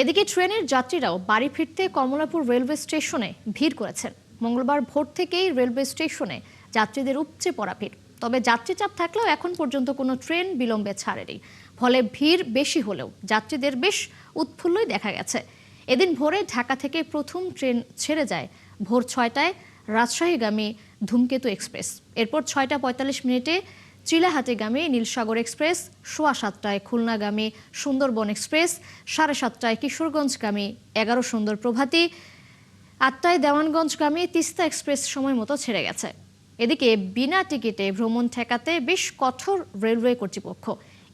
এদিকে ট্রেনের যাত্রীরাও বাড়ি ফিরতে কমলাপুর রেলওয়ে স্টেশনে ভিড় করেছেন। মঙ্গলবার ভোর থেকেই রেলওয়ে স্টেশনে যাত্রীদের উপচে পড়া ভিড়। তবে যাত্রী চাপ থাকলেও এখন পর্যন্ত কোনো ট্রেন বিলম্বে ছাড়েনি। ফলে ভিড় বেশি হলেও যাত্রীদের বেশ উৎফুল্লই দেখা গেছে। এদিন ভোরে ঢাকা থেকে প্রথম ট্রেন ছেড়ে যায় ভোর 6টায় রাজশাহীগামী ধূমকেতু এক্সপ্রেস। এরপর 6টা 45 মিনিটে চিলাহাটিগামী নীলসাগর এক্সপ্রেস, 7:15টায় খুলনাগামী সুন্দরবন এক্সপ্রেস, 7:30টায় কিশোরগঞ্জগামী 11 সুন্দর প্রভাতী, 8টায় দেওয়ানগঞ্জগামী তিস্তা এক্সপ্রেস সময় মতো ছেড়ে গেছে। এদিকে বিনা টিকিটে ভ্রমণ ঠেকাতে বেশ কঠোর রেলওয়ে কর্তৃপক্ষ।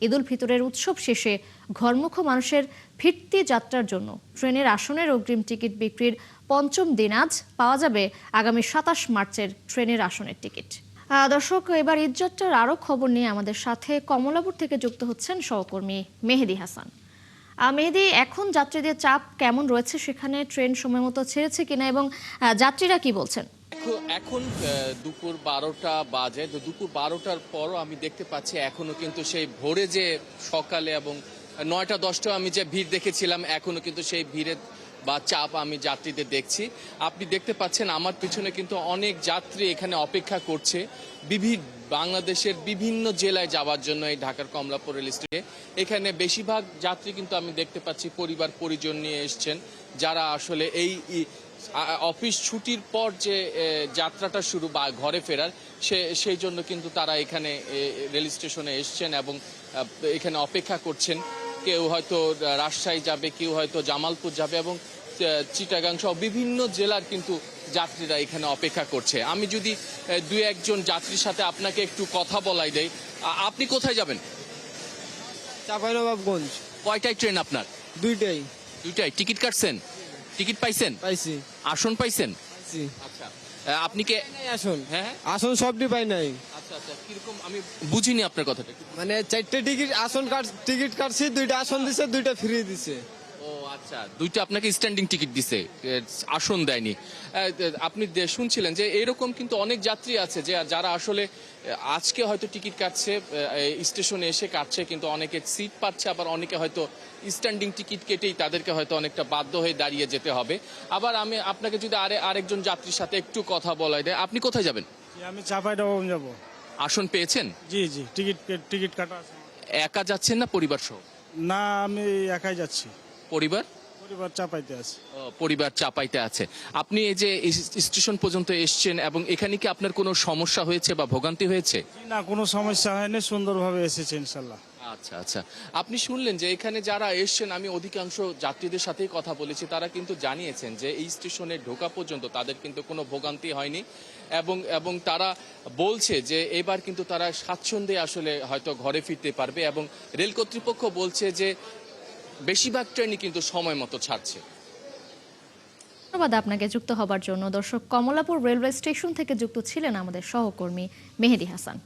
ঈদুল ফিতরের উৎসব শেষে ঘরমুখ মানুষের ফিরতি যাত্রার জন্য ট্রেনের আসনের অগ্রিম টিকিট বিক্রির পঞ্চম দিন আজ পাওয়া যাবে আগামী 27 মার্চের ট্রেনের আসনের টিকিট। দর্শক, এবার ঈদযাত্রার আরও খবর নিয়ে আমাদের সাথে কমলাপুর থেকে যুক্ত হচ্ছেন সহকর্মী মেহেদি হাসান। মেহেদি, এখন যাত্রীদের চাপ কেমন রয়েছে সেখানে? ট্রেন সময় মতো ছেড়েছে কিনা এবং যাত্রীরা কি বলছেন? এখন দুপুর 12টা বাজে। তো দুপুর 12টার পরও আমি দেখতে পাচ্ছি এখনো কিন্তু সেই ভোরে যে সকালে এবং 9টা 10টাও আমি যে ভিড় দেখেছিলাম এখনো কিন্তু সেই ভিড়ের বা চাপ আমি যাত্রীদের দেখছি। আপনি দেখতে পাচ্ছেন আমার পিছনে কিন্তু অনেক যাত্রী এখানে অপেক্ষা করছে বাংলাদেশের বিভিন্ন জেলায় যাওয়ার জন্য এই ঢাকার কমলাপুর রেল স্টেশনে। এখানে বেশিরভাগ যাত্রী কিন্তু আমি দেখতে পাচ্ছি পরিবার পরিজন নিয়ে এসছেন, যারা আসলে এই অফিস ছুটির পর যে যাত্রাটা শুরু বা ঘরে ফেরার সেই জন্য কিন্তু তারা এখানে রেল স্টেশনে এসছেন এবং এখানে অপেক্ষা করছেন। কেউ হয়তো রাজশাহী যাবে, কেউ হয়তো জামালপুর যাবে এবং চিটাগাং সহ বিভিন্ন জেলার কিন্তু যাত্রীরা এখানে অপেক্ষা করছে। আমি যদি দুই একজন যাত্রীর সাথে আপনাকে একটু কথা বলাই দেই। আপনি কোথায় যাবেন? চাঁপাইনবাবগঞ্জ। কয়টায় ট্রেন আপনার? দুইটাই। টিকিট কাটছেন? টিকিট পাইছেন? পাইছি। আসন পাইছেন? পাইছি। আচ্ছা, আপনি কে আসন? হ্যাঁ, আসন সবটি পাই নাই। আচ্ছা কিরকম আমি বুঝিনি আপনার কথাটা। মানে 4টে টিকিট কাটছি, 2টা আসন দিছে, 2টা ফ্রি দিছে। ও আচ্ছা, দুইটা আপনাকে স্ট্যান্ডিং টিকিট দিছে, আসন দেয়নি। আপনি শুনছিলেন যে এরকম কিন্তু অনেক যাত্রী আছে যে যারা আসলে আজকে হয়তো টিকিট কাটছে, স্টেশনে এসে কাটছে, কিন্তু অনেকে সিট পাচ্ছে, আবার অনেকে হয়তো স্ট্যান্ডিং টিকিট কেটেই তাদেরকে হয়তো অনেকটা বাধ্য হয়ে দাঁড়িয়ে যেতে হবে। আবার আমি আপনাকে যদি আরেকজন যাত্রীর সাথে একটু কথা বলাই দেয়, আপনি কোথায় যাবেন? আমি চাঁপাইনবাবগঞ্জ যাব। আসন পেয়েছেন? জি, টিকিট কাটা আছে। একা যাচ্ছেন না পরিবার সহ? না, আমি একাই যাচ্ছি। পরিবার চাপাইতে আছে। পরিবার চাপাইতে আছে। আপনি এই যে স্টেশন পর্যন্ত এসছেন এবং এখানে কি আপনার কোনো সমস্যা হয়েছে বা ভোগান্তি হয়েছে? না, কোনো সমস্যা হয়নি, সুন্দরভাবে এসেছে ইনশাল্লাহ। আচ্ছা, আপনি শুনলেন যে এখানে যারা এসছেন, আমি অধিকাংশ যাত্রীদের সাথেই কথা বলেছি, তারা কিন্তু জানিয়েছেন যে এই স্টেশনে ঢোকা পর্যন্ত তাদের কিন্তু কোনো ভোগান্তি হয়নি এবং তারা বলছে যে এবার কিন্তু তারা স্বাচ্ছন্দ্যে আসলে হয়তো ঘরে ফিরতে পারবে এবং রেল কর্তৃপক্ষ বলছে যে বেশিরভাগ ট্রেনই কিন্তু সময় মতো ছাড়ছে। ধন্যবাদ আপনাকে যুক্ত হবার জন্য। দর্শক, কমলাপুর রেলওয়ে স্টেশন থেকে যুক্ত ছিলেন আমাদের সহকর্মী মেহেদি হাসান।